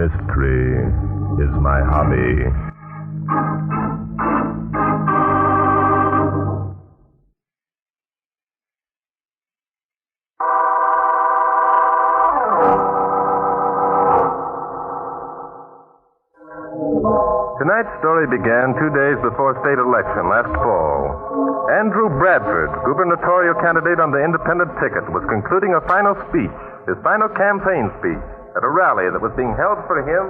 Mystery is my hobby. Tonight's story began 2 days before state election last fall. Andrew Bradford, gubernatorial candidate on the independent ticket, was concluding a final speech, his final campaign speech, at a rally that was being held for him.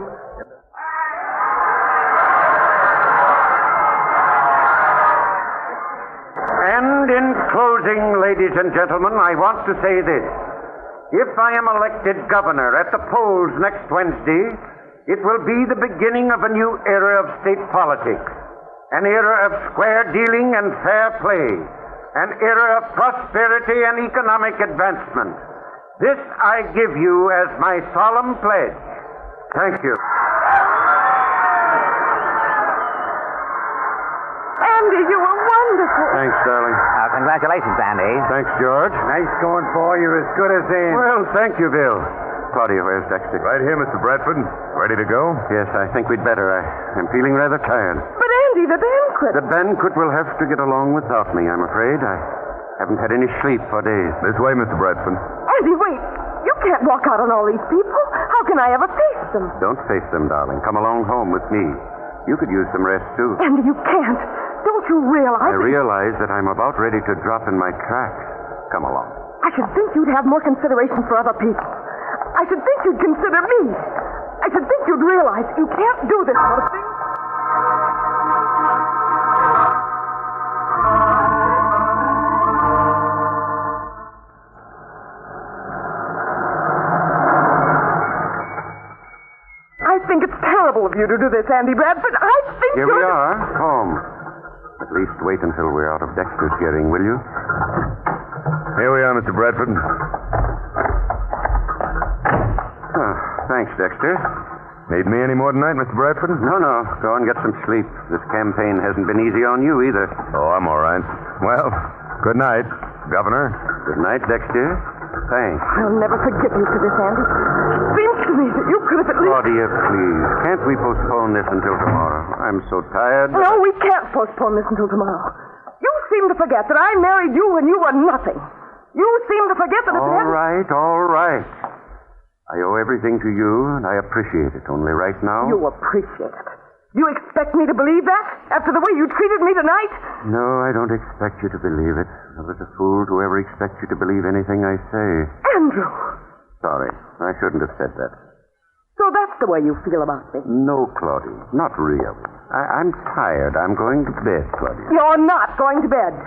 And in closing, ladies and gentlemen, I want to say this. If I am elected governor at the polls next Wednesday, it will be the beginning of a new era of state politics, an era of square dealing and fair play, an era of prosperity and economic advancement. This I give you as my solemn pledge. Thank you. Andy, you were wonderful. Thanks, darling. Congratulations, Andy. Thanks, George. Nice going, boy. You're as good as in. Well, thank you, Bill. Claudia, where's Dexter? Right here, Mr. Bradford. Ready to go? Yes, I think we'd better. I'm feeling rather tired. But Andy, the banquet. The banquet will have to get along without me, I'm afraid. I haven't had any sleep for days. This way, Mr. Bradford. Andy, wait. You can't walk out on all these people. How can I ever face them? Don't face them, darling. Come along home with me. You could use some rest, too. Andy, you can't. Don't you realize? I realize that I'm about ready to drop in my tracks. Come along. I should think you'd have more consideration for other people. I should think you'd consider me. I should think you'd realize you can't do this sort of thing. I think it's terrible of you to do this, Andy Bradford. I think Here we are, home. At least wait until we're out of Dexter's hearing, will you? Here we are, Mr. Bradford. Thanks, Dexter. Need me any more tonight, Mr. Bradford? No. Go and get some sleep. This campaign hasn't been easy on you either. Oh, I'm all right. Well, good night, Governor. Good night, Dexter. Thanks. I'll never forgive you for this, Andy. It seems to me that you could have at least... Claudia, please. Can't we postpone this until tomorrow? I'm so tired. No, we can't postpone this until tomorrow. You seem to forget that I married you when you were nothing. You seem to forget that... All right. I owe everything to you, and I appreciate it. Only right now... You appreciate it. You expect me to believe that after the way you treated me tonight? No, I don't expect you to believe it. I was a fool to ever expect you to believe anything I say. Andrew! Sorry. I shouldn't have said that. So that's the way you feel about me? No, Claudia. Not really. I'm tired. I'm going to bed, Claudia. You're not going to bed.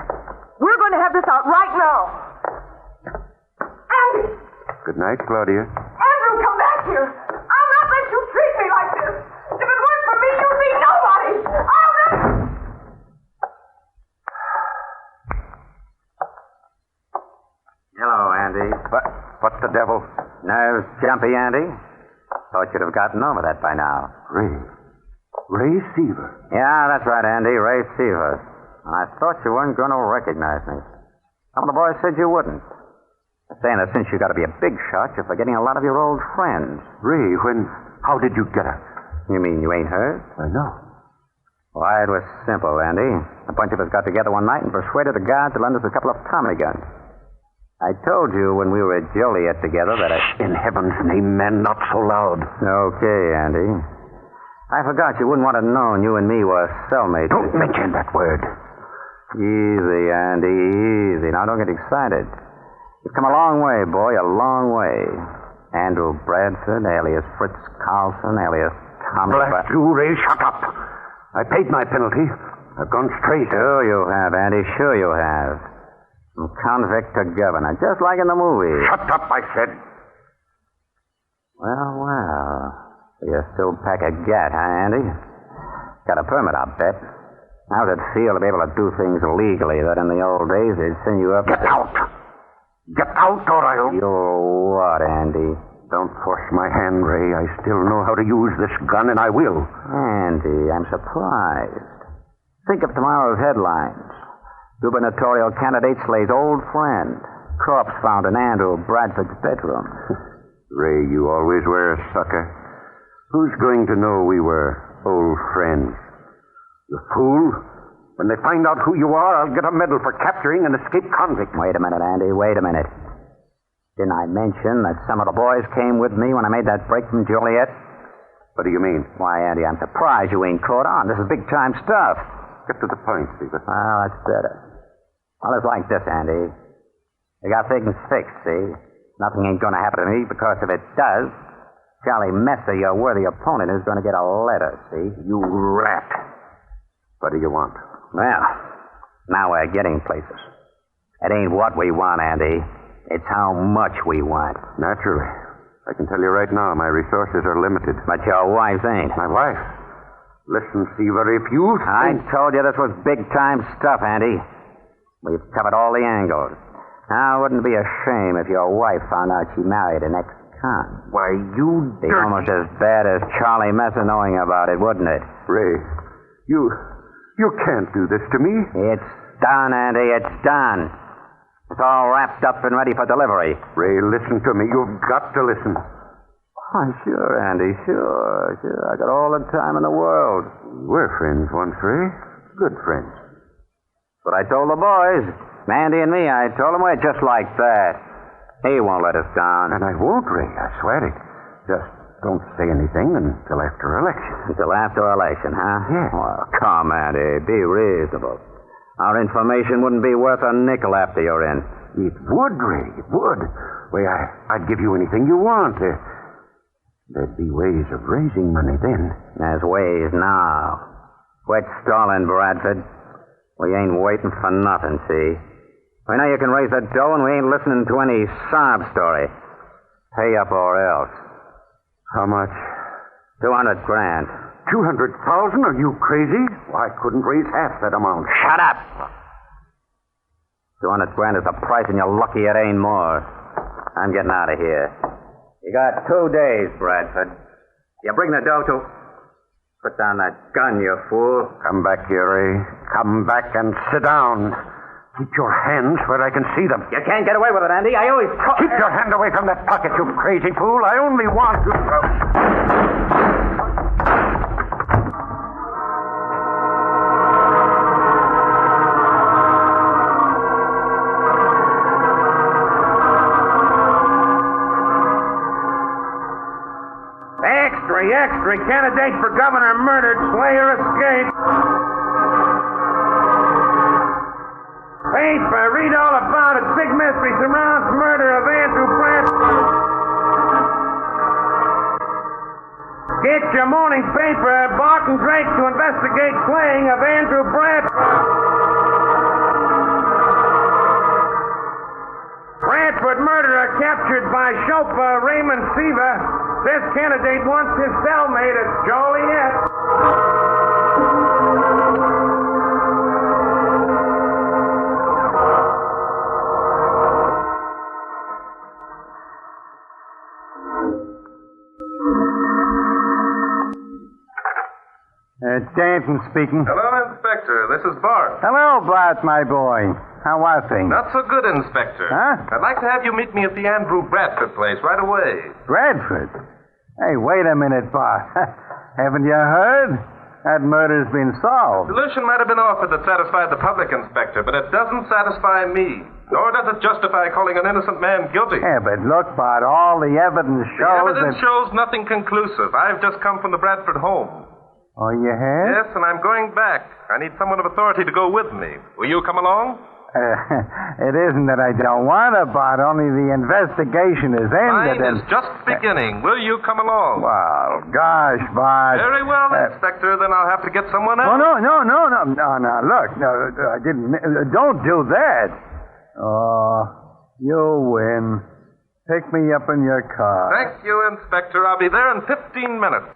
We're going to have this out right now. Andy! Good night, Claudia. Andrew, come back here. I'll not let you treat me like this. If it weren't for me, you'd be nobody. I'll not... Hello, Andy. What the devil? Nerves jumpy, Andy? Thought you'd have gotten over that by now. Ray Seaver. Yeah, that's right, Andy. Ray Seaver. I thought you weren't going to recognize me. Some of the boys said you wouldn't. They're saying that since you got to be a big shot, you're forgetting a lot of your old friends. Ray, how did you get us? You mean you ain't heard? I know. Why, it was simple, Andy. A bunch of us got together one night and persuaded the guard to lend us a couple of Tommy guns. I told you when we were at Joliet together that In heaven's name, man, not so loud. Okay, Andy. I forgot you wouldn't want to know you and me were cellmates. Don't mention that word. Easy, Andy, easy. Now, don't get excited. You've come a long way, boy, a long way. Andrew Bradford, alias Fritz Carlson, alias Tommy... Blast you, Ray, shut up. I paid my penalty. I've gone straight. Sure you have, Andy, sure you have. From convict to governor, just like in the movie. Shut up, I said. Well. You still pack a gat, huh, Andy? Got a permit, I'll bet. How's it feel to be able to do things legally that in the old days they'd send you up... Get out! Get out, or I'll... You're what, Andy? Don't force my hand, Ray. I still know how to use this gun, and I will. Andy, I'm surprised. Think of tomorrow's headlines. Gubernatorial candidate slays old friend. Corpse found in Andrew Bradford's bedroom. Ray, you always were a sucker. Who's going to know we were old friends? You fool. When they find out who you are, I'll get a medal for capturing an escaped convict. Wait a minute, Andy. Wait a minute. Didn't I mention that some of the boys came with me when I made that break from Joliet? What do you mean? Why, Andy, I'm surprised you ain't caught on. This is big-time stuff. Get to the point, Stephen. Well, that's better. Well, it's like this, Andy. You got things fixed, see? Nothing ain't going to happen to me because if it does, Charlie Messer, your worthy opponent, is going to get a letter, see? You rat. What do you want? Well, now we're getting places. It ain't what we want, Andy. It's how much we want. Naturally. I can tell you right now, my resources are limited. But your wife ain't. My wife? Listen, Seaver, if you I told you this was big-time stuff, Andy. We've covered all the angles. Now, wouldn't it be a shame if your wife found out she married an ex-con? Why, you Be dirty... almost as bad as Charlie Messer knowing about it, wouldn't it? Ray, you can't do this to me. It's done, Andy. It's done. It's all wrapped up and ready for delivery. Ray, listen to me. You've got to listen. Oh, sure, Andy. Sure. I got all the time in the world. We're friends once, Ray. Good friends. But I told the boys, Mandy and me, I told them we're just like that. He won't let us down. And I won't, Ray. I swear it. Just don't say anything until after election. Until after election, huh? Yeah. Well, come, Andy. Be reasonable. Our information wouldn't be worth a nickel after you're in. It would, Ray. It would. Why, I'd give you anything you want. There'd be ways of raising money then. There's ways now. Quit stalling, Bradford. We ain't waiting for nothing, see? We know you can raise the dough, and we ain't listening to any sob story. Pay up or else. How much? 200 grand. 200,000? Are you crazy? Well, I couldn't raise half that amount. Shut up! 200 grand is the price, and you're lucky it ain't more. I'm getting out of here. You got 2 days, Bradford. You bring the dough to... Put down that gun, you fool. Come back here, Ray. Come back and sit down. Keep your hands where I can see them. You can't get away with it, Andy. I always... Keep your hand away from that pocket, you crazy fool. I only want to... Extra. Candidate for governor murdered. Slayer escaped. Paper. Read all about it. Big mystery surrounds murder of Andrew Bradford. Get your morning paper. Barton Drake to investigate slaying of Andrew Bradford. Bradford murderer captured by chauffeur Raymond Seaver. This candidate wants his cellmate at Joliet. Danton speaking. Hello, Inspector. This is Bart. Hello, Bart, my boy. How are things? Not so good, Inspector. Huh? I'd like to have you meet me at the Andrew Bradford place right away. Bradford? Hey, wait a minute, Bart. Haven't you heard? That murder's been solved. Solution might have been offered that satisfied the public, Inspector, but it doesn't satisfy me. Nor does it justify calling an innocent man guilty. Yeah, but look, Bart, all the evidence The shows evidence that... shows nothing conclusive. I've just come from the Bradford home. Oh, you have? Yes, and I'm going back. I need someone of authority to go with me. Will you come along? It isn't that I don't want to, Bart. Only the investigation is ended. Mine is just beginning. Will you come along? Well, gosh, Bart. Very well, Inspector. Then I'll have to get someone else. Oh, no. Look, no, I didn't. Don't do that. Oh, you win. Pick me up in your car. Thank you, Inspector. I'll be there in 15 minutes.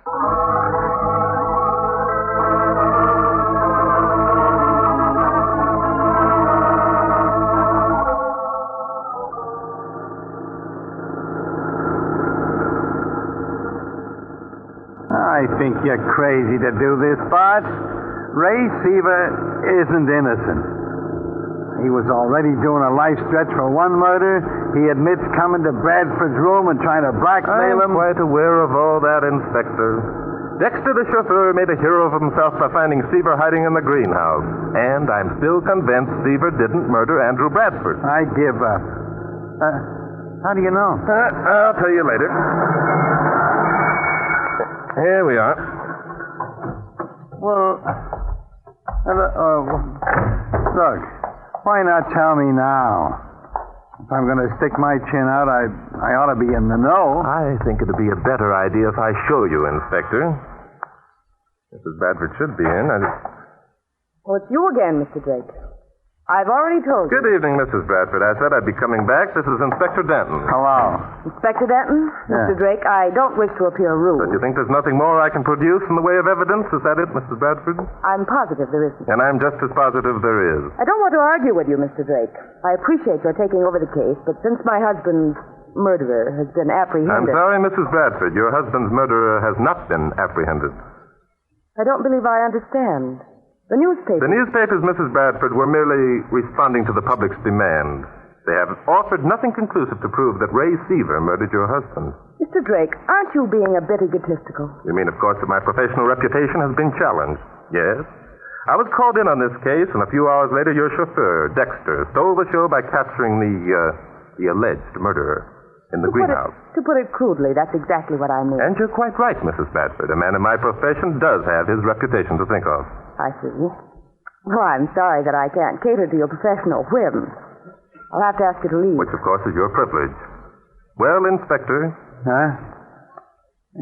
I think you're crazy to do this, Bart. Ray Seaver isn't innocent. He was already doing a life stretch for one murder. he admits coming to Bradford's room and trying to blackmail I'm him. quite aware of all that, Inspector. Dexter, the chauffeur, made a hero of himself by finding Seaver hiding in the greenhouse. And I'm still convinced Seaver didn't murder Andrew Bradford. I give up. How do you know? I'll tell you later. Here we are. Well, look, why not tell me now? If I'm going to stick my chin out, I ought to be in the know. I think it'd be a better idea if I show you, Inspector. Mrs. Bradford should be in. Oh, it's you again, Mr. Drake. I've already told you. Good evening, Mrs. Bradford. I said I'd be coming back. This is Inspector Denton. Hello. Inspector Denton? Yeah. Mr. Drake, I don't wish to appear rude. But you think there's nothing more I can produce in the way of evidence? Is that it, Mrs. Bradford? I'm positive there isn't. And I'm just as positive there is. I don't want to argue with you, Mr. Drake. I appreciate your taking over the case, but since my husband's murderer has been apprehended... I'm sorry, Mrs. Bradford. Your husband's murderer has not been apprehended. I don't believe I understand. The newspapers... The newspapers, Mrs. Bradford, were merely responding to the public's demand. They have offered nothing conclusive to prove that Ray Seaver murdered your husband. Mr. Drake, aren't you being a bit egotistical? You mean, of course, that my professional reputation has been challenged? Yes. I was called in on this case, and a few hours later, your chauffeur, Dexter, stole the show by capturing the alleged murderer in the greenhouse. To put it crudely, that's exactly what I mean. And you're quite right, Mrs. Bradford. A man in my profession does have his reputation to think of. I see. Well, I'm sorry that I can't cater to your professional whims. I'll have to ask you to leave. Which, of course, is your privilege. Well, Inspector. Huh?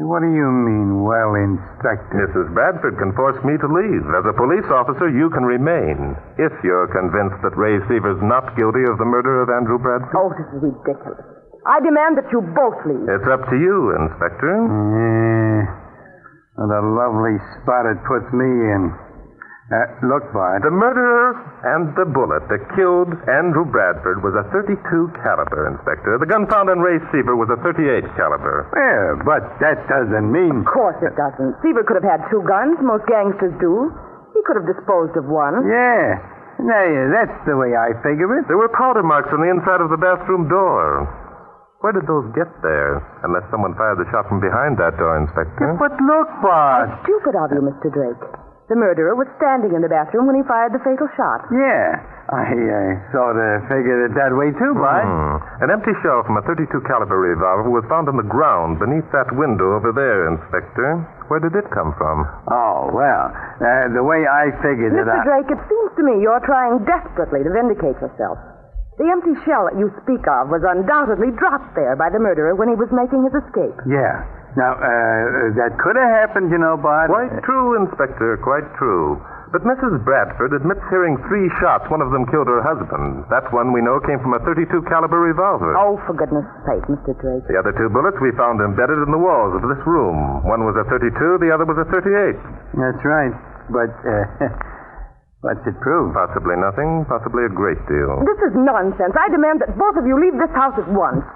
What do you mean, well, Inspector? Mrs. Bradford can force me to leave. As a police officer, you can remain, if you're convinced that Ray Seaver's not guilty of the murder of Andrew Bradford. Oh, this is ridiculous. I demand that you both leave. It's up to you, Inspector. What a lovely spot it puts me in. Look, Bart. The murderer and the bullet that killed Andrew Bradford was a .32 caliber, Inspector. The gun found on Ray Seaver was a .38 caliber. Yeah, but that doesn't mean... Of course it doesn't. Seaver could have had two guns. Most gangsters do. He could have disposed of one. Yeah. No, that's the way I figure it. There were powder marks on the inside of the bathroom door. Where did those get there? Unless someone fired the shot from behind that door, Inspector. But look, Bart. How stupid of you, Mr. Drake. The murderer was standing in the bathroom when he fired the fatal shot. Yeah, I sort of figured it that way too, Bart. An empty shell from a .32 caliber revolver was found on the ground beneath that window over there, Inspector. Where did it come from? Oh, well, the way I figured it Mr. Drake, it seems to me you're trying desperately to vindicate yourself. The empty shell that you speak of was undoubtedly dropped there by the murderer when he was making his escape. Yeah. Now, that could have happened, you know, Bart. Quite true, Inspector, quite true. But Mrs. Bradford admits hearing 3 shots. One of them killed her husband. That one we know came from a .32 caliber revolver. Oh, for goodness sake, Mr. Drake. The other 2 bullets we found embedded in the walls of this room. One was a .32, the other was a .38. That's right. But, what's it prove? Possibly nothing, possibly a great deal. This is nonsense. I demand that both of you leave this house at once.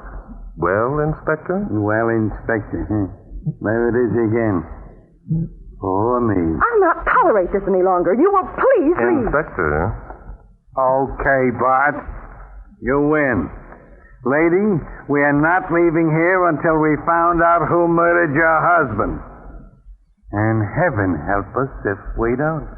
Well, Inspector? Well, Inspector. There it is again. Poor me. I'll not tolerate this any longer. You will please leave. Inspector? Okay, Bart. You win. Lady, we are not leaving here until we found out who murdered your husband. And heaven help us if we don't.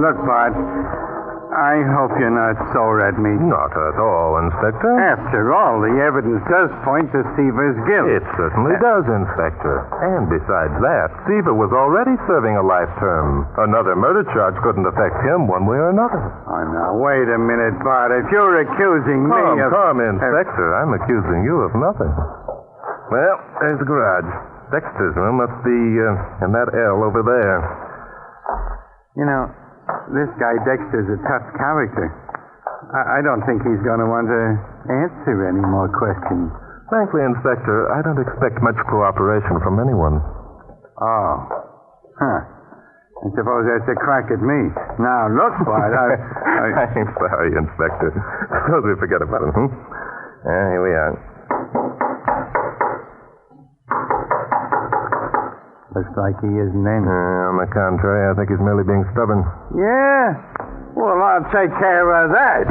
Look, Bart, I hope you're not sore at me. Not at all, Inspector. After all, the evidence does point to Seaver's guilt. It certainly does, Inspector. And besides that, Seaver was already serving a life term. Another murder charge couldn't affect him one way or another. Oh, now, wait a minute, Bart. If you're accusing me of... Come, Inspector. I'm accusing you of nothing. Well, there's the garage. Dexter's room must be in that L over there. You know, this guy Dexter's a tough character. I don't think he's going to want to answer any more questions. Frankly, Inspector, I don't expect much cooperation from anyone. Oh. Huh. I suppose that's a crack at me. Now, look, Bart, I'm sorry, Inspector. Suppose we forget about it, here we are. Looks like he isn't in. On the contrary, I think he's merely being stubborn. Yeah? Well, I'll take care of that.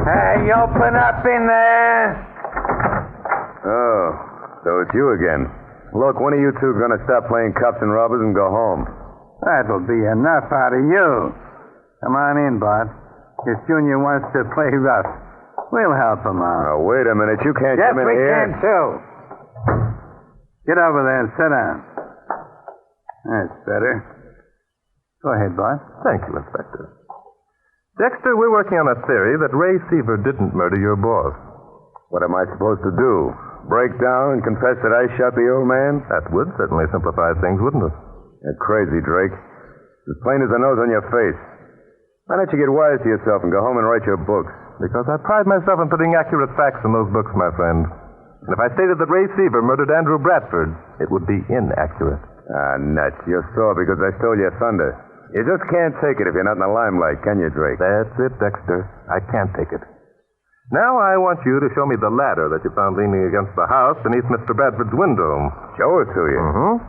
Hey, open up in there. Oh, so it's you again. Look, when are you two going to stop playing cops and robbers and go home? That'll be enough out of you. Come on in, Bart. If Junior wants to play rough, we'll help him out. Now, wait a minute. You can't Yes, come in we here. can, too. Get over there and sit down. That's better. Go ahead, Bart. Thank you, Inspector. Dexter, we're working on a theory that Ray Seaver didn't murder your boss. What am I supposed to do? Break down and confess that I shot the old man? That would certainly simplify things, wouldn't it? You're crazy, Drake. As plain as the nose on your face. Why don't you get wise to yourself and go home and write your books? Because I pride myself in putting accurate facts in those books, my friend. And if I stated that Ray Seaver murdered Andrew Bradford, it would be inaccurate. Ah, nuts. You're sore because I stole your thunder. You just can't take it if you're not in the limelight, can you, Drake? That's it, Dexter. I can't take it. Now I want you to show me the ladder that you found leaning against the house beneath Mr. Bradford's window. Show it to you.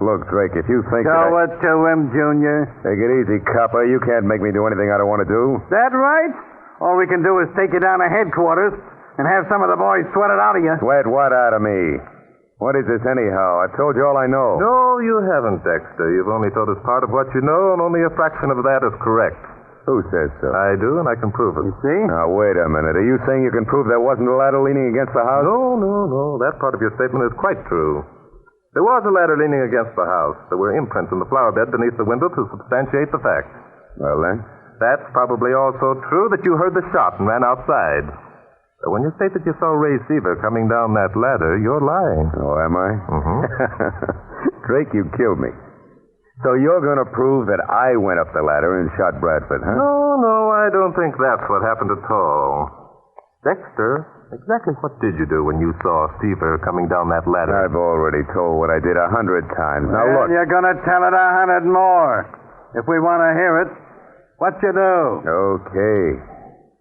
Look, Drake, if you think Show it to him, Junior. Take it easy, copper. You can't make me do anything I don't want to do. That right? All we can do is take you down to headquarters and have some of the boys sweat it out of you. Sweat what out of me? What is this anyhow? I've told you all I know. No, you haven't, Dexter. You've only told us part of what you know, and only a fraction of that is correct. Who says so? I do, and I can prove it. You see? Now, wait a minute. Are you saying you can prove there wasn't a ladder leaning against the house? No. That part of your statement is quite true. There was a ladder leaning against the house. There were imprints in the flower bed beneath the window to substantiate the fact. Well, then? That's probably also true that you heard the shot and ran outside. But when you state that you saw Ray Seaver coming down that ladder, you're lying. Oh, am I? Drake, you killed me. So you're going to prove that I went up the ladder and shot Bradford, huh? No, I don't think that's what happened at all. Dexter, exactly what did you do when you saw Seaver coming down that ladder? I've already told what I did 100 times. Now, Well, look. you're going to tell it 100 more. If we want to hear it, what you do? Okay.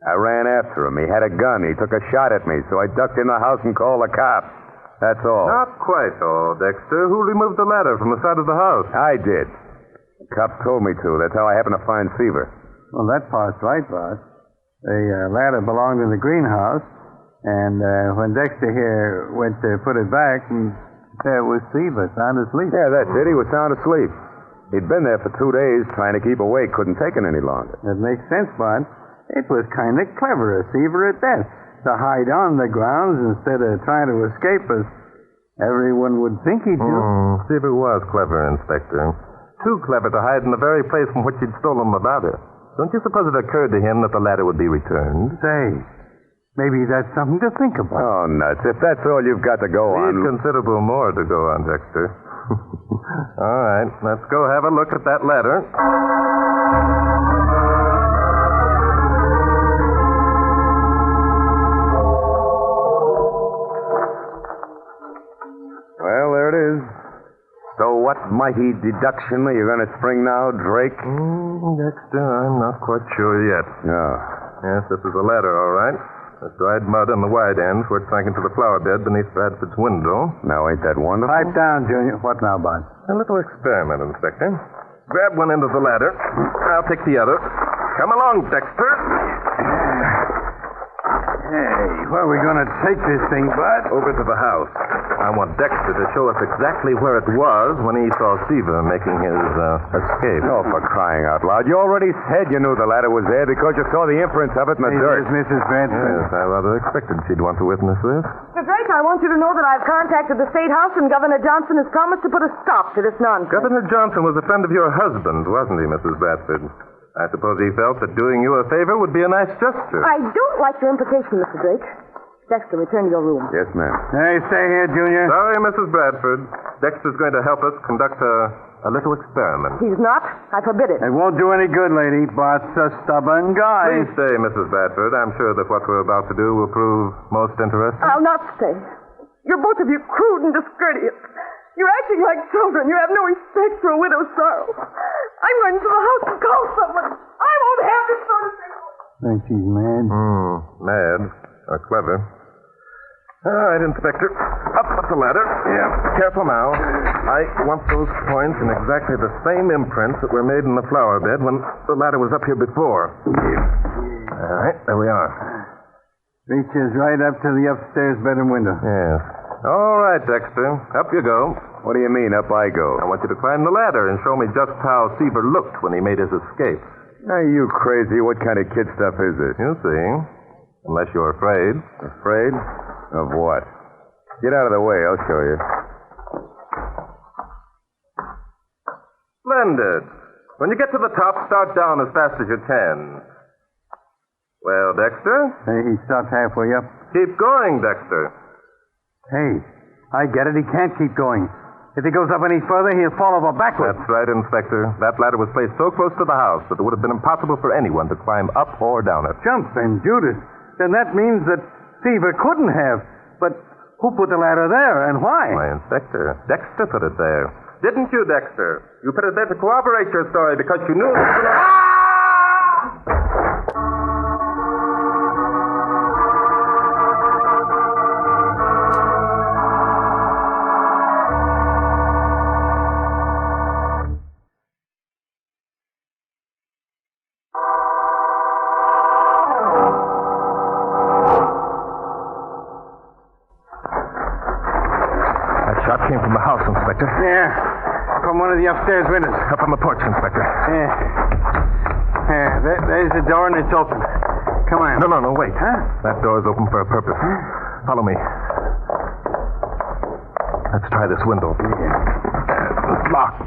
I ran after him. He had a gun. He took a shot at me, so I ducked in the house and called the cops. That's all. Not quite all, Dexter. Who removed the ladder from the side of the house? I did. The cop told me to. That's how I happened to find Seaver. Well, that part's right, Bart. The ladder belonged in the greenhouse, and when Dexter here went to put it back, there was Seaver, sound asleep. Yeah, that's it. He was sound asleep. He'd been there for 2 days trying to keep awake. Couldn't take it any longer. That makes sense, Bart. It was kind of clever of Seaver at that, to hide on the grounds instead of trying to escape as everyone would think he'd do. Seaver was clever, Inspector. Too clever to hide in the very place from which he'd stolen the ladder. Don't you suppose it occurred to him that the ladder would be returned? Say, maybe that's something to think about. Oh, nuts. If that's all you've got to go Need on. considerable more to go on, Dexter. All right, let's go have a look at that ladder. Well, there it is. So what mighty deduction are you going to spring now, Drake? Dexter, I'm not quite sure yet. No. Yes, this is a ladder, all right. There's dried mud on the wide ends where it sank into the flower bed beneath Bradford's window. Now, ain't that wonderful? Pipe down, Junior. What now, Bud? A little experiment, Inspector. Grab one end of the ladder. I'll take the other. Come along, Dexter. Hey, where are we going to take this thing, Bud? Over to the house. I want Dexter to show us exactly where it was when he saw Seaver making his escape. Oh, for crying out loud. You already said you knew the ladder was there because you saw the imprints of it in the dirt. There's Mrs. Bradford. Yes, I rather expected she'd want to witness this. Mr. Drake, I want you to know that I've contacted the State House and Governor Johnson has promised to put a stop to this nonsense. Governor Johnson was a friend of your husband, wasn't he, Mrs. Bradford? I suppose he felt that doing you a favor would be a nice gesture. I don't like your implication, Mr. Drake. Dexter, return to your room. Yes, ma'am. Hey, stay here, Junior. Sorry, Mrs. Bradford. Dexter's going to help us conduct a little experiment. He's not. I forbid it. It won't do any good, lady. Bart's a stubborn guy. Please stay, Mrs. Bradford. I'm sure that what we're about to do will prove most interesting. I'll not stay. You're both of you crude and discourteous. You're acting like children. You have no respect for a widow's sorrow. I'm going to the house and call someone. I won't have this sort of thing. Think she's mad? Mad. Or clever. All right, Inspector. Up the ladder. Yeah. Careful now. I want those points in exactly the same imprints that were made in the flower bed when the ladder was up here before. All right, there we are. Reaches right up to the upstairs bedroom window. Yes. All right, Dexter. Up you go. What do you mean, up I go? I want you to climb the ladder and show me just how Seaver looked when he made his escape. Are you crazy? What kind of kid stuff is this? You'll see. Unless you're afraid. Afraid? Of what? Get out of the way. I'll show you. Splendid. When you get to the top, start down as fast as you can. Well, Dexter? He stopped halfway up. Keep going, Dexter. Hey, I get it. He can't keep going. If he goes up any further, he'll fall over backwards. That's right, Inspector. That ladder was placed so close to the house that it would have been impossible for anyone to climb up or down it. Jumping Judas. Then that means that Seaver couldn't have. But who put the ladder there and why? Why, Inspector, Dexter put it there. Didn't you, Dexter? You put it there to corroborate your story because you knew it was going to... Shot came from the house, Inspector. Yeah, from one of the upstairs windows. Up on the porch, Inspector. Yeah, there's the door and it's open. Come on. No, wait. Huh? That door is open for a purpose. Follow me. Let's try this window. It's locked.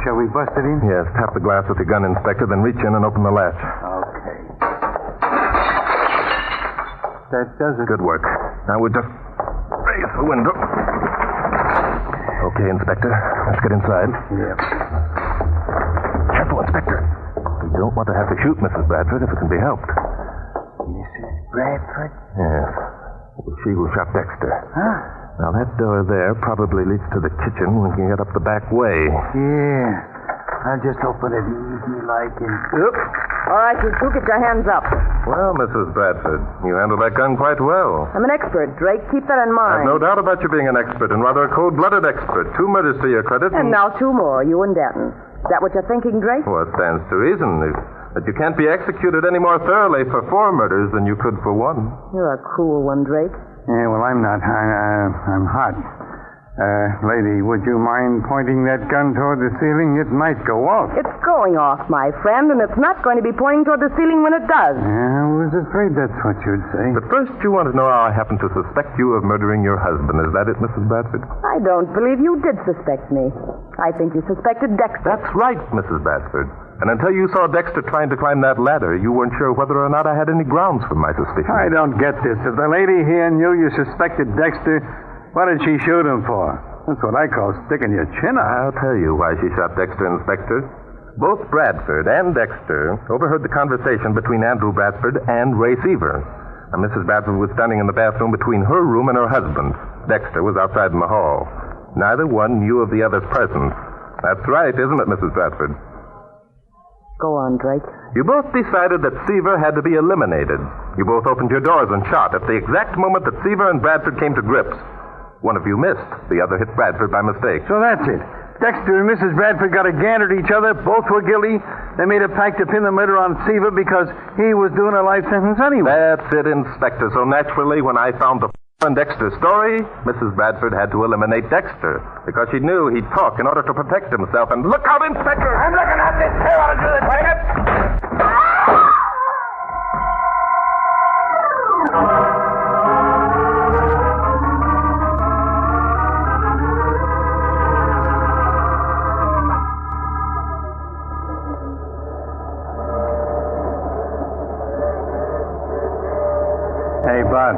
Shall we bust it in? Yes, tap the glass with your gun, Inspector, then reach in and open the latch. Okay. That does it. Good work. Now we'll just raise the window. Okay, Inspector. Let's get inside. Yep. Careful, Inspector. We don't want to have to shoot Mrs. Bradford if it can be helped. Mrs. Bradford? Yes. She who shot Dexter. Huh? Now, that door there probably leads to the kitchen. We can get up the back way. Yeah. I'll just open it easy like and... Oop. All right, you two, get your hands up. Well, Mrs. Bradford, you handled that gun quite well. I'm an expert, Drake. Keep that in mind. I've no doubt about you being an expert, and rather a cold-blooded expert. 2 murders to your credit. And now 2 more, you and Denton. Is that what you're thinking, Drake? Well, it stands to reason that you can't be executed any more thoroughly for 4 murders than you could for 1. You're a cruel one, Drake. Yeah, well, I'm not. I'm hot. Lady, would you mind pointing that gun toward the ceiling? It might go off. It's going off, my friend, and it's not going to be pointing toward the ceiling when it does. I was afraid that's what you'd say. But first, you want to know how I happen to suspect you of murdering your husband. Is that it, Mrs. Bradford? I don't believe you did suspect me. I think you suspected Dexter. That's right, Mrs. Bradford. And until you saw Dexter trying to climb that ladder, you weren't sure whether or not I had any grounds for my suspicion. I don't get this. If the lady here knew you suspected Dexter, what did she shoot him for? That's what I call sticking your chin out. I'll tell you why she shot Dexter, Inspector. Both Bradford and Dexter overheard the conversation between Andrew Bradford and Ray Seaver. Now, Mrs. Bradford was standing in the bathroom between her room and her husband's. Dexter was outside in the hall. Neither one knew of the other's presence. That's right, isn't it, Mrs. Bradford? Go on, Drake. You both decided that Seaver had to be eliminated. You both opened your doors and shot at the exact moment that Seaver and Bradford came to grips. One of you missed. The other hit Bradford by mistake. So that's it. Dexter and Mrs. Bradford got a gander at each other. Both were guilty. They made a pact to pin the murder on Seaver because he was doing a life sentence anyway. That's it, Inspector. So naturally, when I found the in Dexter's story, Mrs. Bradford had to eliminate Dexter because she knew he'd talk in order to protect himself. And look out, Inspector! I'm looking at this. Here, ought to do this, bring it. Hey, Bud.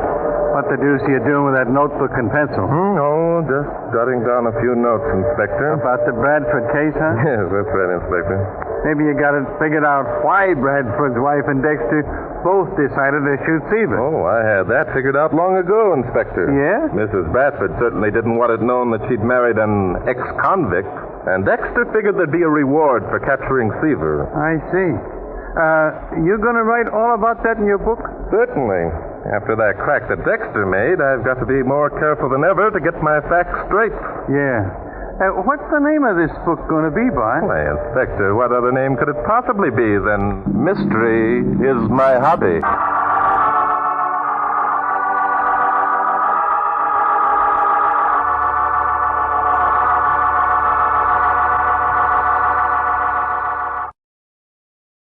What the deuce are you doing with that notebook and pencil? Oh, just jotting down a few notes, Inspector. About the Bradford case, huh? Yes, that's right, Inspector. Maybe you got it figured out why Bradford's wife and Dexter both decided to shoot Seaver. Oh, I had that figured out long ago, Inspector. Yeah? Mrs. Bradford certainly didn't want it known that she'd married an ex-convict, and Dexter figured there'd be a reward for capturing Seaver. I see. You going to write all about that in your book? Certainly. After that crack that Dexter made, I've got to be more careful than ever to get my facts straight. Yeah. What's the name of this book going to be, Bart? Why, Inspector, what other name could it possibly be than Mystery is My Hobby?